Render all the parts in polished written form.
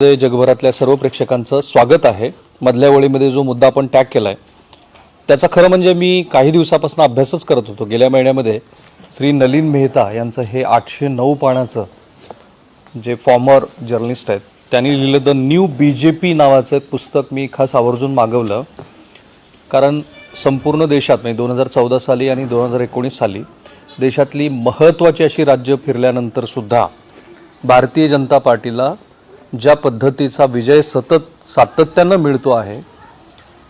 जगभरातल्या सर्व प्रेक्षकांचं स्वागत आहे। मधल्या वेळेमध्ये जो मुद्दा आपण टॅग केलाय त्याचा खरं म्हणजे मी काही दिवसापासून अभ्यासच करत होतो। गेल्या महिन्यामध्ये श्री नलिन मेहता यांचं हे 809 पानाचं जे फॉर्मर जर्नलिस्ट आहेत त्यांनी लिहिलं द न्यू बीजेपी नावाचं एक पुस्तक मी खास आवर्जून मागवलं, कारण संपूर्ण देशात म्हणजे 2014 साली आणि 2019 साली देशातली महत्त्वाची अशी राज्य फिरल्यानंतर सुद्धा भारतीय जनता पार्टीला ज्या पद्धतीचा विजय सातत्यानं मिळतो आहे,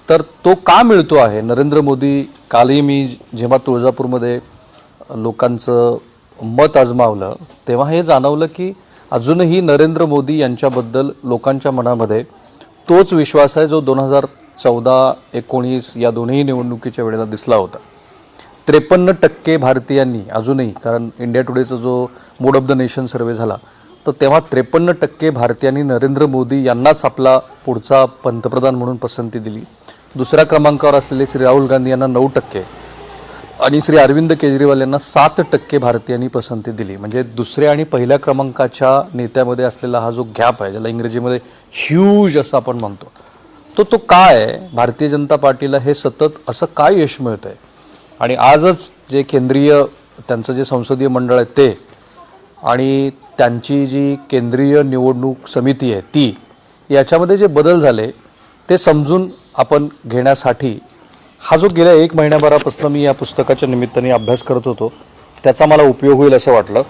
तर तो का मिळतो आहे? नरेंद्र मोदी, कालही मी जेव्हा तुळजापूरमध्ये लोकांचं मत आजमावलं तेव्हा हे जाणवलं की अजूनही नरेंद्र मोदी यांच्याबद्दल लोकांच्या मनामध्ये तोच विश्वास आहे जो 2014-19 या दोन्ही निवडणुकीच्या वेळेला दिसला होता। 53% भारतीयांनी अजूनही, कारण इंडिया टुडेचा जो मूड ऑफ द नेशन सर्वे झाला तर तेव्हा 53% भारतीयांनी नरेंद्र मोदी यांनाच आपला पुढचा पंतप्रधान म्हणून पसंती दिली। दुसऱ्या क्रमांकावर असलेले श्री राहुल गांधी यांना 9% आणि श्री अरविंद केजरीवाल यांना 7% भारतीयांनी पसंती दिली। म्हणजे दुसऱ्या आणि पहिल्या क्रमांकाच्या नेत्यामध्ये असलेला हा जो गॅप आहे, ज्याला इंग्रजीमध्ये ह्यूज असं आपण म्हणतो, तो काय आहे? भारतीय जनता पार्टीला हे सतत असं काय यश मिळतंय? आणि आजच जे केंद्रीय त्यांचं जे संसदीय मंडळ आहे ते आणि त्यांची जी केंद्रीय निवडणूक समिती आहे ती, याच्यामध्ये जे बदल झाले ते समजून आपण घेण्यासाठी हा जो गेल्या 1 महिन्याभरापासून मी या पुस्तकाच्या निमित्ताने अभ्यास करत होतो त्याचा मला उपयोग होईल असं वाटलं।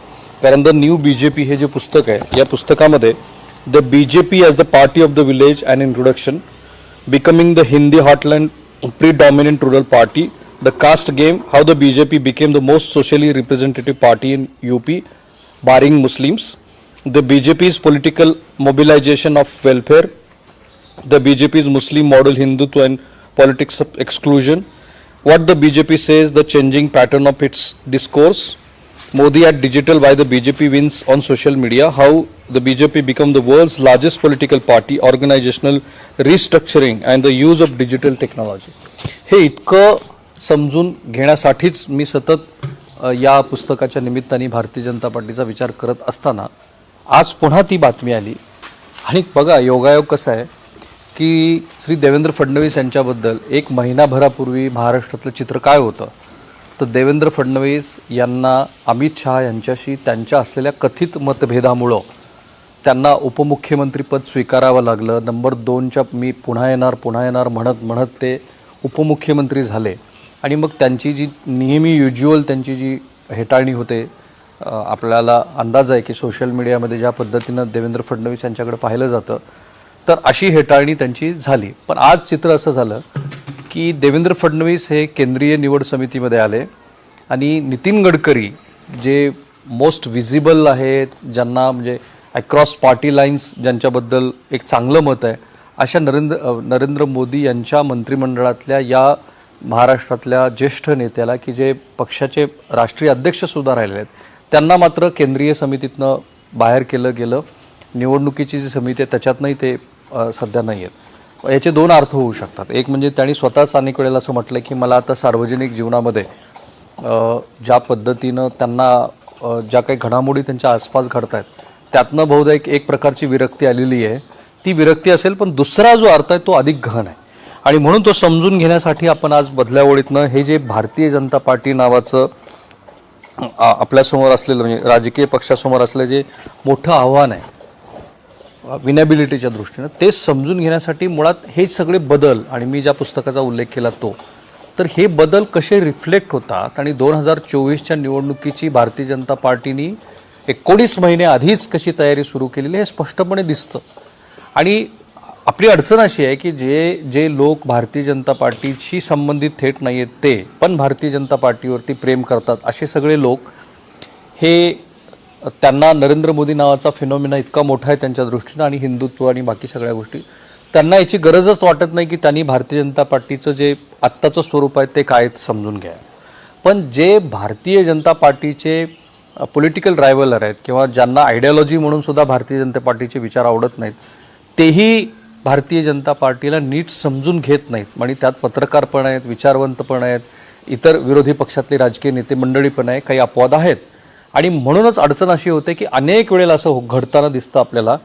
कारण द न्यू बीजेपी हे जे पुस्तक आहे, या पुस्तकामध्ये the BJP as the party of the village and introduction, becoming the Hindi heartland predominant rural party, the caste game, how the BJP became the most socially representative party in UP barring Muslims, the BJP's political mobilization of welfare, the BJP's Muslim model Hindutva and politics of exclusion, what the BJP says, the changing pattern of its discourse, Modi at digital, why the BJP wins on social media, how the BJP become the world's largest political party, organizational restructuring and the use of digital technology. हे इतकं समजून घेण्यासाठीच मी सतत या पुस्तकाच्या निमित्ताने भारतीय जनता पार्टीचा विचार करत असताना आज पुन्हा ती बातमी आली। आणि बघा योगायोग कसा आहे की श्री देवेंद्र फडणवीस यांच्याबद्दल 1 महिनाभरापूर्वी महाराष्ट्रातलं चित्र काय होतं, तर देवेंद्र फडणवीस यांना अमित शहा यांच्याशी त्यांच्या असलेल्या कथित मतभेदामुळं त्यांना उपमुख्यमंत्रीपद स्वीकारावं लागलं। नंबर 2च्या मी पुन्हा येणार म्हणत ते उपमुख्यमंत्री झाले। आणि मग त्यांची जी नेहमी युज्युअल त्यांची जी हेटाळणी होते, आपल्याला अंदाज आहे की सोशल मीडियामध्ये ज्या पद्धतीनं देवेंद्र फडणवीस यांच्याकडे पाहिलं जातं, तर अशी हेटाळणी त्यांची झाली। पण आज चित्र असं झालं की देवेंद्र फडणवीस हे केंद्रीय निवड समितीमध्ये आले आणि नितीन गडकरी जे मोस्ट विजिबल आहेत, ज्यांना म्हणजे अक्रॉस पार्टी लाईन्स ज्यांच्याबद्दल एक चांगलं मत आहे, अशा नरेंद्र मोदी यांच्या मंत्रिमंडळातल्या या महाराष्ट्रातल्या ज्येष्ठ नेत्याला की जे पक्षाचे राष्ट्रीय अध्यक्ष सुद्धा राहिले आहेत, त्यांना मात्र केंद्रीय समितीतनं बाहेर केलं गेलं। निवडणुकीची जी समिती आहे त्याच्यातनंही ते सध्या नाही आहेत। याचे 2 अर्थ होऊ शकतात। एक म्हणजे त्यांनी स्वतःच अनेक वेळेला असं म्हटलं की मला आता सार्वजनिक जीवनामध्ये ज्या पद्धतीनं त्यांना ज्या काही घडामोडी त्यांच्या आसपास घडत आहेत त्यातनं बहुधा एक प्रकारची विरक्ती आलेली आहे, ती विरक्ती असेल। पण दुसरा जो अर्थ आहे तो अधिक गहन आहे आणि म्हणून तो समजून घेण्यासाठी आपण आज बदल्या ओळीतनं हे जे भारतीय जनता पार्टी नावाचं आपल्यासमोर असलेलं म्हणजे राजकीय पक्षासमोर असलेलं जे मोठं आव्हान आहे विनॅबिलिटीच्या दृष्टीनं, ते समजून घेण्यासाठी मुळात हे सगळे बदल आणि मी ज्या पुस्तकाचा उल्लेख केला तो, तर हे बदल कसे रिफ्लेक्ट होतात आणि 2024च्या निवडणुकीची भारतीय जनता पार्टीनी 19 महिने आधीच कशी तयारी सुरू केलेली हे स्पष्टपणे दिसतं। आणि आपली अडचण अशी आहे की जे लोक भारतीय जनता पार्टीशी संबंधित थेट नाही आहेत ते पण भारतीय जनता पार्टीवरती प्रेम करतात, असे सगळे लोक हे त्यांना नरेंद्र मोदी नावाचा फिनॉमिना इतका मोठा आहे त्यांच्या दृष्टीनं आणि हिंदुत्व आणि बाकी सगळ्या गोष्टी, त्यांना याची गरजच वाटत नाही की त्यांनी भारतीय जनता पार्टीचं जे आत्ताचं स्वरूप आहे ते काय समजून घ्या। पण जे भारतीय जनता पार्टीचे पॉलिटिकल रायव्हलर आहेत किंवा ज्यांना आयडियोलॉजी म्हणून सुद्धा भारतीय जनता पार्टीचे विचार आवडत नाहीत, तेही भारतीय जनता पार्टीला नीट समजून घेत नाहीत। आणि त्यात पत्रकार पण आहेत, विचारवंत पण आहेत, इतर विरोधी पक्षातले राजकीय नेते मंडळी पण आहे, काही अपवाद आहेत। आणि म्हणूनच अडचण अशी होते की अनेक वेळेला असं घडताना दिसतं आपल्याला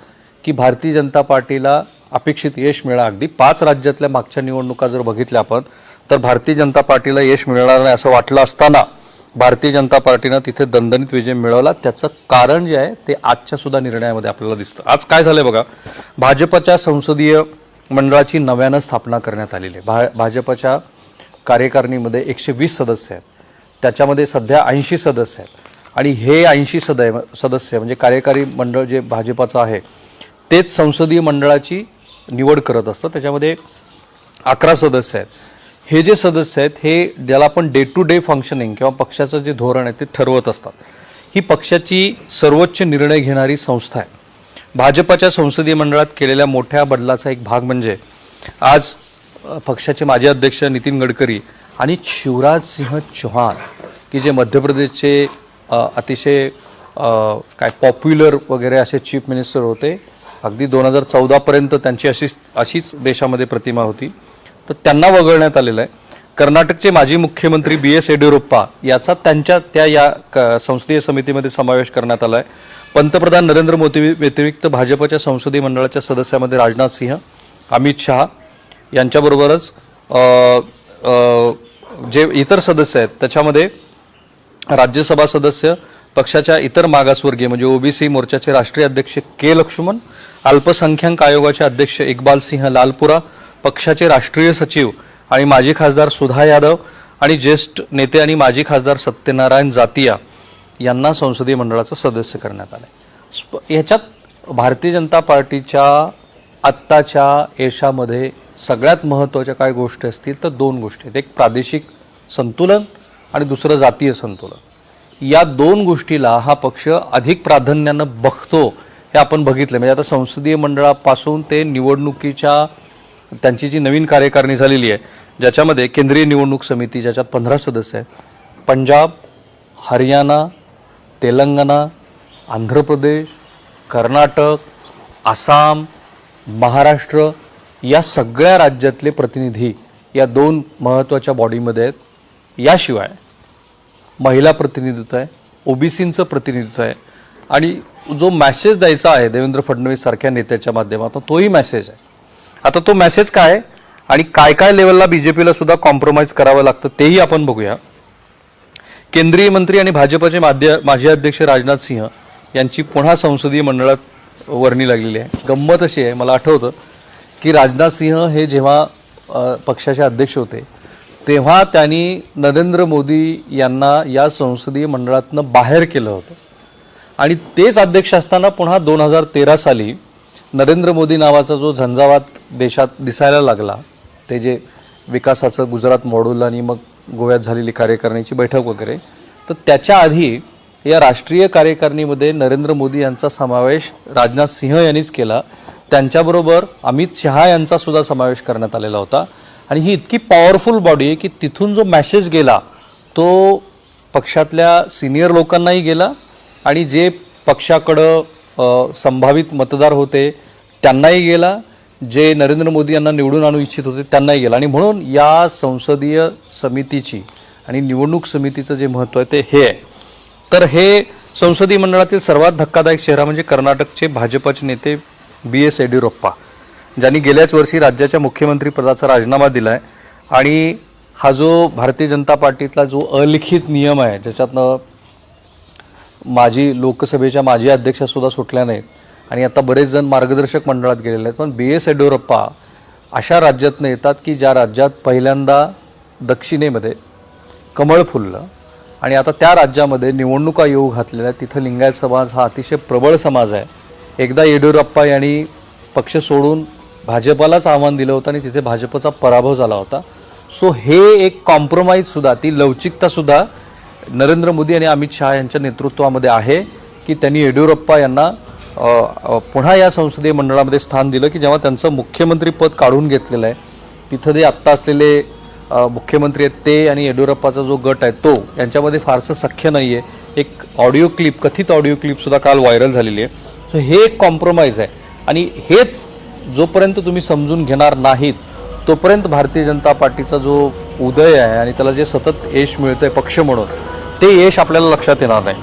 की भारतीय जनता पार्टीला अपेक्षित यश मिळालं. अगदी 5 राज्यातल्या मागच्या निवडणुका जर बघितल्या आपण तर भारतीय जनता पार्टीला यश मिळणार नाही असं वाटलं असताना भारतीय जनता पार्टीनं तिथे दणदणीत विजय मिळवला. त्याचं कारण जे आहे ते आजच्या सुद्धा निर्णयामध्ये आपल्याला दिसतं. आज काय झालंय बघा, भाजपच्या संसदीय मंडळाची नव्यानं स्थापना करण्यात आलेली आहे. भाजपच्या कार्यकारिणीमध्ये 120 सदस्य आहेत, त्याच्यामध्ये सध्या 80 सदस्य आहेत आणि हे 80 सदस्य म्हणजे कार्यकारी मंडळ जे भाजपचं आहे तेच संसदीय मंडळाची निवड करत असतं. त्याच्यामध्ये 11 सदस्य आहेत. हे जे सदस्य आहेत हे ज्याला आपण डे टू डे फंक्शनिंग किंवा पक्षाचं जे धोरण आहे ते ठरवत असतात. ही पक्षाची सर्वोच्च निर्णय घेणारी संस्था आहे. भाजपच्या संसदीय मंडळात केलेल्या मोठ्या बदलाचा एक भाग म्हणजे आज पक्षाचे माजी अध्यक्ष नितीन गडकरी आणि शिवराज सिंह चौहान की जे मध्य प्रदेशचे अतिशय काय पॉप्युलर वगैरे असे चीफ मिनिस्टर होते. अगदी 2014 पर्यंत त्यांची अशीच देशामध्ये प्रतिमा होती, तर त्यांना वगळण्यात आलेलं आहे. कर्नाटकचे माजी मुख्यमंत्री BS येडियुरप्पा याचा या संसदीय समितीमध्ये समावेश करण्यात आला आहे. पंतप्रधान नरेंद्र मोदी व्यतिरिक्त भाजपच्या संसदीय मंडळाच्या सदस्यामध्ये राजनाथ सिंह, अमित शहा यांच्याबरोबरच जे इतर सदस्य आहेत त्याच्यामध्ये राज्यसभा सदस्य, पक्षाच्या इतर मागासवर्गीय म्हणजे OBC मोर्चाचे राष्ट्रीय अध्यक्ष के लक्ष्मण, अल्पसंख्याक आयोगाचे अध्यक्ष इक्बाल सिंह लालपुरा, पक्षाचे राष्ट्रीय सचिव आणि माजी खासदार सुधा यादव आणि ज्येष्ठ नेते आणि माजी खासदार सत्यनारायण जातिया यांना संसदीय मंडळाचं सदस्य करण्यात आलं. ह्याच्यात भारतीय जनता पार्टीच्या आत्ताच्या यशामध्ये सगळ्यात महत्त्वाच्या काय गोष्टी असतील तर 2 गोष्टी आहेत. एक प्रादेशिक संतुलन आणि दुसरं जातीय संतुलन. या 2 गोष्टीला हा पक्ष अधिक प्राधान्यानं बघतो हे आपण बघितलं. म्हणजे आता संसदीय मंडळापासून ते निवडणुकीच्या त्यांची जी नवीन कार्यकारिणी झालेली आहे ज्याच्यामध्ये केंद्रीय निवडणूक समिती ज्याच्यात 15 सदस्य आहेत, पंजाब, हरियाणा, तेलंगणा, आंध्र प्रदेश, कर्नाटक, आसाम, महाराष्ट्र या सगळ्या राज्यातले प्रतिनिधी या 2 महत्त्वाच्या बॉडीमध्ये आहेत. याशिवाय महिला प्रतिनिधित्व आहे, OBCचं प्रतिनिधित्व आहे आणि जो मॅसेज द्यायचा आहे देवेंद्र फडणवीस सारख्या नेत्याच्या माध्यमातून तोही मॅसेज आहे. आता तो मॅसेज काय आणि काय काय लेवलला BJPला सुद्धा कॉम्प्रोमाइज करावं लागतं तेही आपण बघूया. केंद्रीय मंत्री आणि भाजपचे माजी अध्यक्ष राजनाथ सिंह यांची पुन्हा संसदीय मंडळात वर्णी लागलेली आहे. गंमत अशी आहे, मला आठवतं की राजनाथ सिंह हे जेव्हा पक्षाचे अध्यक्ष होते तेव्हा त्यांनी नरेंद्र मोदी यांना या संसदीय मंडळातनं बाहेर केलं होतं आणि तेच अध्यक्ष असताना पुन्हा 2013 साली नरेंद्र मोदी नावाचा जो झंझावात देशात दिसायला लागला, ते जे विकासाचं गुजरात मॉड्यूल आणि मग गोव्यात झालेली कार्यकारिणीची बैठक वगैरे, तर त्याच्या आधी या राष्ट्रीय कार्यकारिणीमध्ये नरेंद्र मोदी यांचा समावेश राजनाथ सिंह यांनीच केला. त्यांच्याबरोबर अमित शहा यांचा सुद्धा समावेश करण्यात आलेला होता आणि ही इतकी पॉवरफुल बॉडी आहे की तिथून जो मेसेज गेला तो पक्षातल्या सिनियर लोकांनाही गेला आणि जे पक्षाकडं संभावित मतदार होते त्यांनाही गेला, जे नरेंद्र मोदी यांना निवडून आणू इच्छित होते त्यांनाही गेला. आणि म्हणून या संसदीय समितीची आणि निवडणूक समितीचं जे महत्त्व आहे ते हे आहे. तर हे संसदीय मंडळातील सर्वात धक्कादायक चेहरा म्हणजे कर्नाटकचे भाजपचे नेते BS येडियुरप्पा, ज्यांनी गेल्याच वर्षी राज्याच्या मुख्यमंत्री पदाचा राजीनामा दिला आहे. आणि हा जो भारतीय जनता पार्टीतला जो अलिखित नियम आहे ज्याच्यातनं लोकसभेच्या माजी अध्यक्षसुद्धा सुटल्या नाहीत आणि आता बरेच जण मार्गदर्शक मंडळात गेलेले आहेत, पण BS येडियुरप्पा अशा राज्यातनं येतात की ज्या राज्यात पहिल्यांदा दक्षिणेमध्ये कमळ फुललं आणि आता त्या राज्यामध्ये निवडणुका येऊ घातलेल्या आहेत. तिथं लिंगायत समाज हा अतिशय प्रबळ समाज आहे. एकदा येडियुरप्पा यांनी पक्ष सोडून भाजपलाच आव्हान दिलं होतं आणि तिथे भाजपचा पराभव झाला होता. सो हे एक कॉम्प्रोमाइजसुद्धा, ती लवचिकतासुद्धा नरेंद्र मोदी आणि अमित शहा यांच्या नेतृत्वामध्ये आहे की त्यांनी येडियुरप्पा यांना पुन्हा या संसदीय मंडळामध्ये स्थान दिलं की जेव्हा त्यांचं मुख्यमंत्री पद काढून घेतलेलं आहे तिथं जे आत्ता असलेले मुख्यमंत्री आहेत ते आणि येडियुरप्पाचा जो गट आहे तो यांच्यामध्ये फारसं सख्य नाही आहे. एक ऑडिओ क्लिप, कथित ऑडिओ क्लिपसुद्धा काल व्हायरल झालेली आहे. सो हे एक कॉम्प्रोमाइज आहे आणि हेच जोपर्यंत तुम्ही समजून घेणार नाहीत तोपर्यंत भारतीय जनता पार्टीचा जो उदय आहे आणि त्याला जे सतत यश मिळतंय पक्ष म्हणून ते यश आपल्याला लक्षात येणार नाही.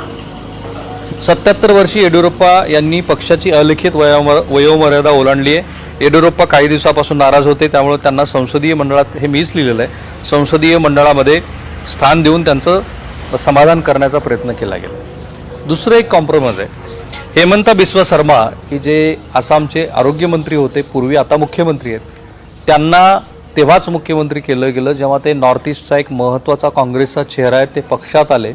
77 वर्षी येडियुरप्पा यांनी पक्षाची अलिखित वयोमर्यादा ओलांडली आहे. येडियुरप्पा काही दिवसापासून नाराज होते, त्यामुळे त्यांना संसदीय मंडळात, हे मीच लिहिलेलं आहे, संसदीय मंडळामध्ये स्थान देऊन त्यांचं समाधान करण्याचा प्रयत्न केला गेला. दुसरं एक कॉम्प्रोमाइज आहे. हेमंता बिस्वा शर्मा की जे आसामचे आरोग्यमंत्री होते पूर्वी, आता मुख्यमंत्री आहेत, त्यांना तेव्हाच मुख्यमंत्री केलं गेलं जेव्हा ते नॉर्थ ईस्टचा एक महत्त्वाचा काँग्रेसचा चेहरा आहे, ते पक्षात आले.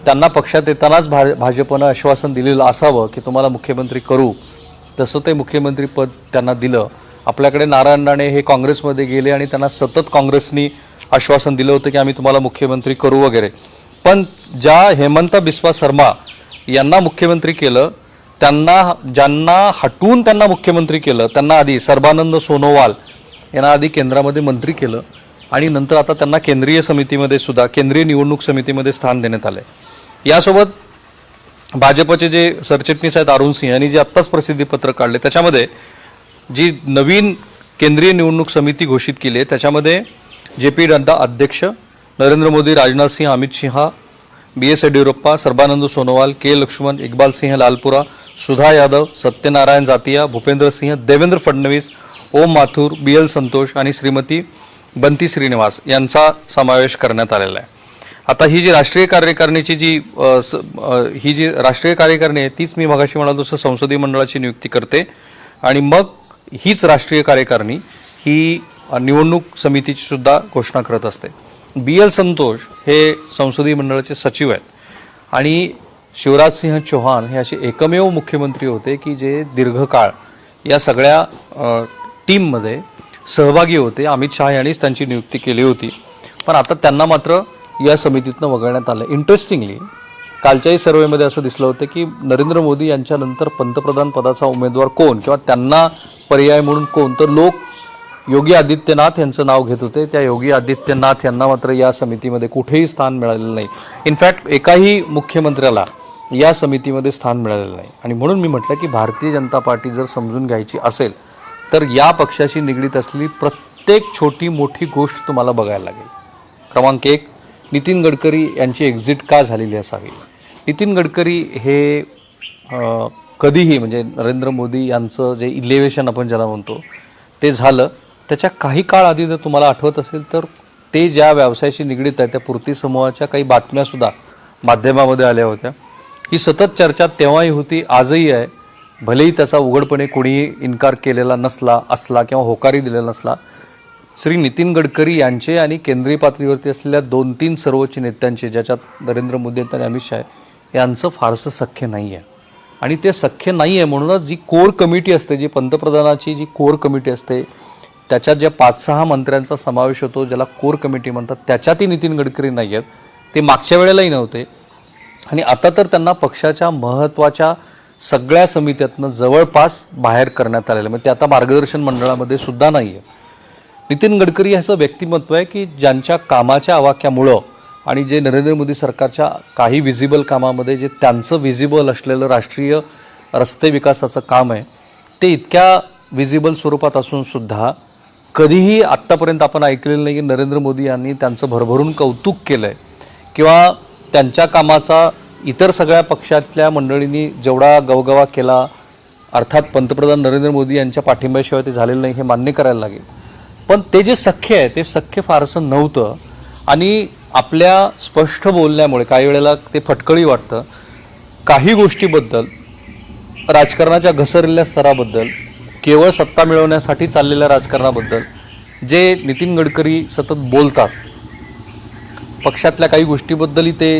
त्यांना पक्षात येतानाच भाजपनं आश्वासन दिलेलं असावं की तुम्हाला मुख्यमंत्री करू, तसं ते मुख्यमंत्री पद त्यांना दिलं. आपल्याकडे नारायण राणे हे काँग्रेसमध्ये गेले आणि त्यांना सतत काँग्रेसनी आश्वासन दिलं होतं की आम्ही तुम्हाला मुख्यमंत्री करू वगैरे. पण ज्या हेमंता बिस्वा शर्मा यांना मुख्यमंत्री केलं, ज्यांना हटवून त्यांना मुख्यमंत्री केलं, त्यांना आधी सर्बानंद सोनोवाल यांना आधी केंद्रामध्ये मंत्री केलं आणि नंतर आता त्यांना केंद्रीय समितीमध्ये सुद्धा, केंद्रीय निवडणूक समितीमध्ये स्थान देण्यात आलंय. यासोबत भाजपचे जे सरचिटणीस आहेत अरुण सिंह यांनी जे आत्ताच प्रसिद्धीपत्र काढले, त्याच्यामध्ये जी नवीन केंद्रीय निवडणूक समिती घोषित केली आहे त्याच्यामध्ये JP नड्डा अध्यक्ष, नरेंद्र मोदी, राजनाथ सिंह, अमित शहा, BS येडियुरप्पा, सर्बानंद सोनोवाल, K लक्ष्मण, इकबाल सिंह लालपुरा, सुधा यादव, सत्यनारायण जातिया, भूपेंद्र सिंह, देवेंद्र फडणवीस, ओम माथुर, BL संतोष आणि श्रीमती बंटी श्रीनिवास यांचा समावेश करण्यात आलेला आहे. आता ही जी राष्ट्रीय कार्यकारिणीची जी राष्ट्रीय कार्यकारिणी आहे तीच मी मगाशी म्हणालो तसं संसदीय मंडळाची नियुक्ती करते आणि मग हीच राष्ट्रीय कार्यकारिणी ही निवडणूक समितीची सुद्धा घोषणा करत असते. BL संतोष हे संसदीय मंडळाचे सचिव आहेत आणि शिवराज सिंह चौहान हे असे एकमेव मुख्यमंत्री होते की जे दीर्घकाळ या सगळ्या टीममध्ये सहभागी होते. अमित शहा यांनीच त्यांची नियुक्ती केली होती, पण आता त्यांना मात्र या समितीतनं वगळण्यात आलं. इंटरेस्टिंगली कालच्याही सर्वेमध्ये असं दिसलं होतं की नरेंद्र मोदी यांच्यानंतर पंतप्रधान पदाचा उमेदवार कोण किंवा त्यांना पर्याय म्हणून कोण, तर लोक योगी आदित्यनाथ यांचं नाव घेत होते. त्या योगी आदित्यनाथ यांना मात्र या समितीमध्ये कुठेही स्थान मिळालेलं नाही. इनफॅक्ट एकाही मुख्यमंत्र्याला या समितीमध्ये स्थान मिळालेलं नाही. आणि म्हणून मी म्हटलं की भारतीय जनता पार्टी जर समजून घ्यायची असेल तर या पक्षाशी निगडीत असलेली प्रत्येक छोटी मोठी गोष्ट तुम्हाला बघायला लागेल. क्रमांक 1, नितीन गडकरी यांची एक्झिट का झालेली असावी. नितीन गडकरी हे कधीही म्हणजे नरेंद्र मोदी यांचं जे इलेव्हेशन आपण ज्याला म्हणतो ते झालं त्याच्या काही काळ आधी जर तुम्हाला आठवत असेल तर ते ज्या व्यवसायाशी निगडीत आहे त्या पूर्ती समूहाच्या काही बातम्यासुद्धा माध्यमामध्ये आल्या होत्या. ही सतत चर्चा तेव्हाही होती, आजही आहे. भलेही त्याचा उघडपणे कोणीही इन्कार केलेला असला किंवा होकारही दिलेला नसला, श्री नितीन गडकरी यांचे आणि केंद्रीय पातळीवरती असलेल्या 2-3 सर्वोच्च नेत्यांचे, ज्याच्यात नरेंद्र मोदी आणि अमित शहा यांचं फारसं सख्य नाही आहे. आणि ते सख्य नाही आहे म्हणूनच जी कोर कमिटी असते, जी पंतप्रधानाची जी कोर कमिटी असते त्याच्यात ज्या 5-6 मंत्र्यांचा समावेश होतो, ज्याला कोर कमिटी म्हणतात, त्याच्यातही नितीन गडकरी नाही आहेत. ते मागच्या वेळेलाही नव्हते आणि आता तर त्यांना पक्षाच्या महत्त्वाच्या सगळ्या समित्यातनं जवळपास बाहेर करण्यात आलेलं, म्हणजे ते आता मार्गदर्शन मंडळामध्ये सुद्धा नाही आहे. नितीन गडकरी असं व्यक्तिमत्व आहे की ज्यांच्या कामाच्या आवाक्यामुळं आणि जे नरेंद्र मोदी सरकारच्या काही विजिबल कामामध्ये जे त्यांचं विजिबल असलेलं राष्ट्रीय रस्ते विकासाचं काम आहे ते इतक्या विजिबल स्वरूपात असून सुद्धा कधीही आत्तापर्यंत आपण ऐकलेलं नाही की नरेंद्र मोदी यांनी त्यांचं भरभरून कौतुक केलं आहे किंवा त्यांच्या कामाचा इतर सगळ्या पक्षातल्या मंडळींनी जेवढा गवगवा केला. अर्थात पंतप्रधान नरेंद्र मोदी यांच्या पाठिंब्याशिवाय ते झालेलं नाही हे मान्य करायला लागेल, पण ते जे सख्य आहे ते सख्य फारसं नव्हतं. आणि आपल्या स्पष्ट बोलण्यामुळे काही वेळेला ते फटकळी वाटतं. काही गोष्टीबद्दल, राजकारणाच्या घसरलेल्या स्तराबद्दल, केवळ सत्ता मिळवण्यासाठी चाललेल्या राजकारणाबद्दल जे नितीन गडकरी सतत बोलतात, पक्षातल्या काही गोष्टीबद्दलही ते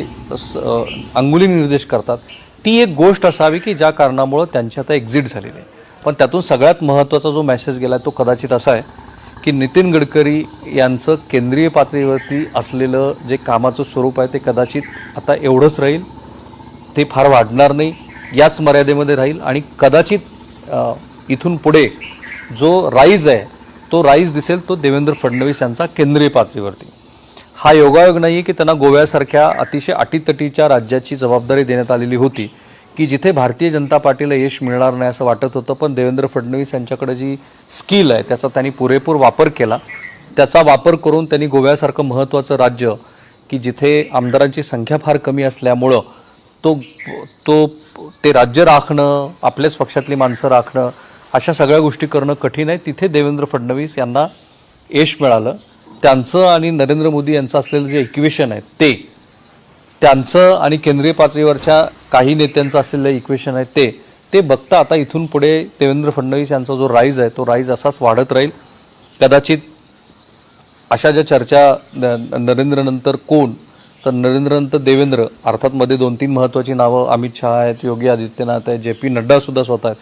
अंगुली निर्देश करतात, ती एक गोष्ट असावी की ज्या कारणामुळं त्यांची आता एक्झिट झालेली आहे. पण त्यातून सगळ्यात महत्त्वाचा जो मेसेज गेला तो कदाचित असा आहे की नितीन गडकरी यांचं केंद्रीय पातळीवरती असलेलं जे कामाचं स्वरूप आहे ते कदाचित आता एवढंच राहील, ते फार वाढणार नाही, याच मर्यादेमध्ये राहील. आणि कदाचित इथून पुढे जो राईज आहे तो राईज दिसेल तो देवेंद्र फडणवीस यांचा केंद्रीय पातळीवरती. हा योगायोग नाही आहे की त्यांना गोव्यासारख्या अतिशय अटीतटीच्या राज्याची जबाबदारी देण्यात आलेली होती की जिथे भारतीय जनता पार्टीला यश मिळणार नाही असं वाटत होतं, पण देवेंद्र फडणवीस यांच्याकडे जी स्किल आहे त्याचा त्यांनी पुरेपूर वापर केला. त्याचा वापर करून त्यांनी गोव्यासारखं महत्त्वाचं राज्य की जिथे आमदारांची संख्या फार कमी असल्यामुळं तो तो ते राज्य राखणं, आपल्याच पक्षातली माणसं राखणं, अशा सगळ्या गोष्टी करणं कठीण आहे. तिथे देवेंद्र फडणवीस यांना यश मिळालं. त्यांचं आणि नरेंद्र मोदी यांचं असलेलं जे इक्वेशन आहे त्यांचं आणि केंद्रीय पातळीवरच्या काही नेत्यांचं असलेलं इक्वेशन आहे ते बघता आता इथून पुढे देवेंद्र फडणवीस यांचा जो राईज आहे तो राईज असाच वाढत राहील. कदाचित अशा ज्या चर्चा नरेंद्रनंतर कोण, तर नरेंद्रनंतर देवेंद्र, अर्थात मध्ये 2-3 महत्त्वाची नावं अमित शहा आहेत, योगी आदित्यनाथ आहेत, JP नड्डा सुद्धा स्वतः आहेत.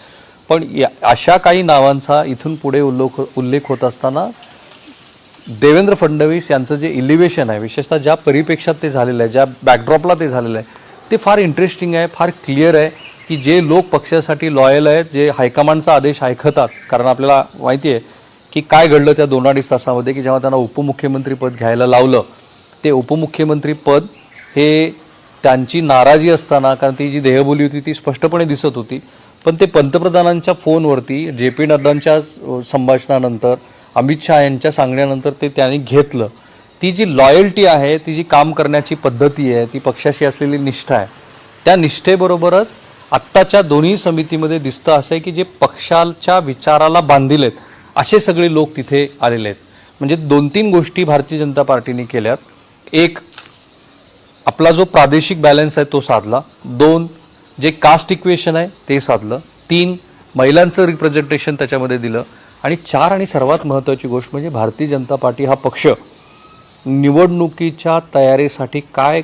पण अशा काही नावांचा इथून पुढे उल्लेख होत असताना देवेंद्र फडणवीस यांचं जे इलिव्हेशन आहे, विशेषतः ज्या परिपेक्षात ते झालेलं आहे, ज्या बॅकड्रॉपला ते झालेलं आहे, ते फार इंटरेस्टिंग आहे, फार क्लिअर आहे की जे लोक पक्षासाठी लॉयल आहेत, जे हायकमांडचा आदेश ऐकतात. कारण आपल्याला माहिती आहे की काय घडलं त्या 2-2.5 तासामध्ये की जेव्हा त्यांना उपमुख्यमंत्रीपद घ्यायला लावलं, ते उपमुख्यमंत्रीपद हे त्यांची नाराजी असताना, कारण ती जी देहबोली होती ती स्पष्टपणे दिसत होती, पण ते पंतप्रधानांच्या फोनवरती JP नड्डांच्या संभाषणानंतर, अमित शहा यांच्या सांगण्यानंतर ते त्यांनी घेतलं. ती जी लॉयल्टी आहे, ती जी काम करण्याची पद्धती आहे, ती पक्षाशी असलेली निष्ठा आहे, त्या निष्ठेबरोबरच आत्ताच्या दोन्ही समितीमध्ये दिसतं असं आहे की जे पक्षाच्या विचाराला बांधील आहेत असे सगळे लोक तिथे आलेले आहेत. म्हणजे 2-3 गोष्टी भारतीय जनता पार्टीने केल्यात. एक, आपला जो प्रादेशिक बॅलन्स आहे तो साधला. 2, जे कास्ट इक्वेशन आहे ते साधलं. 3, महिलांचं रिप्रेझेंटेशन त्याच्यामध्ये दिलं. आणि 4 आणि सर्वात महत्त्वाची गोष्ट म्हणजे भारतीय जनता पार्टी हा पक्ष निवडणुकीच्या तयारीसाठी काय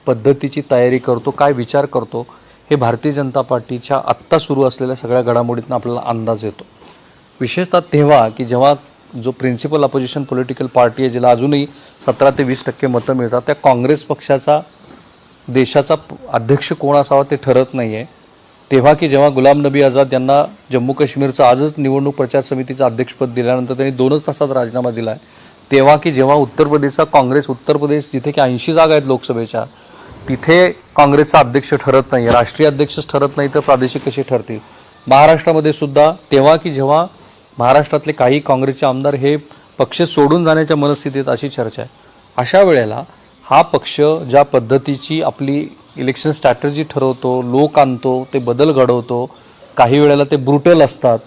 पद्धतीची तयारी करतो, काय विचार करतो, हे भारतीय जनता पार्टीच्या आत्ता सुरू असलेल्या सगळ्या घडामोडीतून आपल्याला अंदाज येतो. विशेषतः तेव्हा की जेव्हा जो प्रिन्सिपल अपोजिशन पॉलिटिकल पार्टी आहे, ज्याला अजूनही 17 ते 20% मतं मिळतात, त्या काँग्रेस पक्षाचा देशाचा अध्यक्ष कोण असावा ते ठरत नाही आहे. तेव्हा की जेव्हा गुलाम नबी आझाद यांना जम्मू काश्मीरचं आजच निवडणूक प्रचार समितीचं अध्यक्षपद दिल्यानंतर त्यांनी 2च तासात राजीनामा दिला आहे. तेव्हा की जेव्हा उत्तर प्रदेशचा काँग्रेस, उत्तर प्रदेश जिथे की 80 जागा आहेत लोकसभेच्या, तिथे काँग्रेसचा अध्यक्ष ठरत नाही, राष्ट्रीय अध्यक्षच ठरत नाही, तर प्रादेशिक कसे ठरतील. महाराष्ट्रामध्ये सुद्धा तेव्हा की जेव्हा महाराष्ट्रातले काही काँग्रेसचे आमदार हे पक्ष सोडून जाण्याच्या मनस्थितीत, अशी चर्चा आहे. अशा वेळेला हा पक्ष ज्या पद्धतीची आपली इलेक्शन स्ट्रॅटर्जी ठरवतो, लोक आणतो, ते बदल घडवतो, काही वेळेला ते ब्रुटल असतात,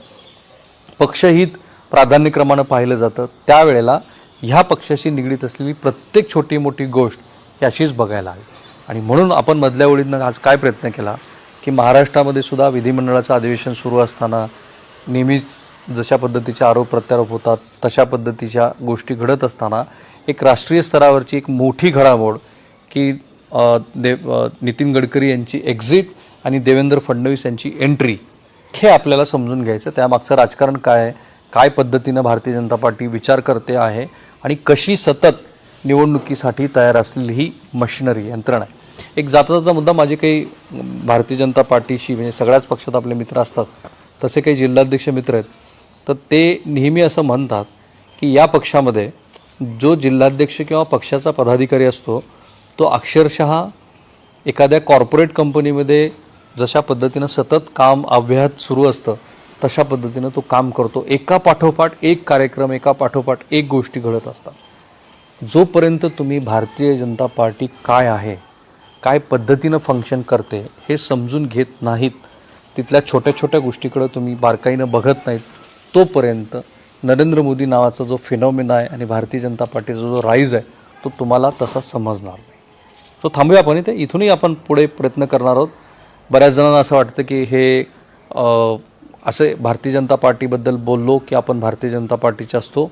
पक्षहित प्राधान्यक्रमानं पाहिलं जातं, त्यावेळेला ह्या पक्षाशी निगडीत असलेली प्रत्येक छोटी मोठी गोष्ट ही अशीच बघायला हवी. आणि म्हणून आपण मधल्या ओळीतनं आज काय प्रयत्न केला की महाराष्ट्रामध्ये सुद्धा विधिमंडळाचं अधिवेशन सुरू असताना नेहमीच जशा पद्धतीचे आरोप प्रत्यारोप होतात, तशा पद्धतीच्या गोष्टी घडत असताना एक राष्ट्रीय स्तरावरची एक मोठी घडामोड की नितीन गडकरी यांची एक्झिट आणि देवेंद्र फडणवीस यांची एंट्री, हे आपल्याला समजून घ्यायचं. त्यामागचं राजकारण काय आहे, काय पद्धतीनं भारतीय जनता पार्टी विचार करते आहे आणि कशी सतत निवडणुकीसाठी तयार असलेली ही मशिनरी, यंत्रणा आहे. एक जाता जाता मुद्दा, माझे काही भारतीय जनता पार्टीशी म्हणजे सगळ्याच पक्षात आपले मित्र असतात, तसे काही जिल्हाध्यक्ष मित्र आहेत, तर ते नेहमी असं म्हणतात की या पक्षामध्ये जो जिल्हाध्यक्ष किंवा पक्षाचा पदाधिकारी असतो तो अक्षरशः एखाद्या कॉर्पोरेट कंपनीमध्ये जशा पद्धतीनं सतत काम अव्याहत सुरू असतं तशा पद्धतीनं तो काम करतो. एका पाठोपाठ एक कार्यक्रम, एका पाठोपाठ एक गोष्टी घडत असतात. जोपर्यंत तुम्ही भारतीय जनता पार्टी काय आहे, काय पद्धतीनं फंक्शन करते हे समजून घेत नाहीत, तिथल्या छोट्या छोट्या गोष्टीकडे तुम्ही बारकाईनं बघत नाहीत, तोपर्यंत नरेंद्र मोदी नावाचा जो फिनॉमिना आहे आणि भारतीय जनता पार्टीचा जो राईज आहे तो तुम्हाला तसा समजणार नाही. तो थांबूया आपण इथे. इथूनही आपण पुढे प्रयत्न करणार आहोत. बऱ्याच जणांना असं वाटतं की हे असे भारतीय जनता पार्टीबद्दल बोललो की आपण भारतीय जनता पार्टीचे असतो,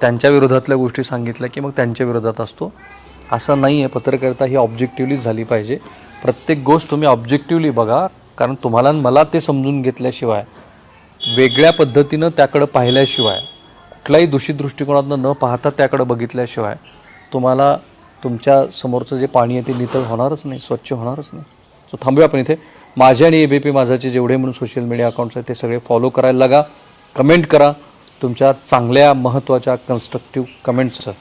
त्यांच्या विरोधातल्या गोष्टी सांगितल्या की मग त्यांच्या विरोधात असतो. असं नाही आहे. पत्रकारिता ही ऑब्जेक्टिव्हली झाली पाहिजे. प्रत्येक गोष्ट तुम्ही ऑब्जेक्टिव्हली बघा, कारण तुम्हाला मला ते समजून घेतल्याशिवाय, वेगळ्या पद्धतीनं त्याकडं पाहिल्याशिवाय, कुठल्याही दूषित दृष्टिकोनातून न पाहता त्याकडं बघितल्याशिवाय तुम्हाला तुमच्या समोरचं जे पाणी आहे ते नितळ होणारच नाही, स्वच्छ होणारच नाही. सो थांबूया आपण इथे. माझे आणि ABP माझाचे जेवढे म्हणून सोशल मीडिया अकाउंट्स आहेत ते सगळे फॉलो करायला लागा, कमेंट करा. तुमच्या चांगल्या महत्त्वाच्या कन्स्ट्रक्टिव्ह कमेंट्सचं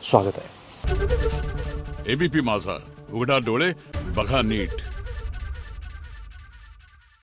स्वागत आहे. ABP माझा, उघडा डोळे बघा नीट.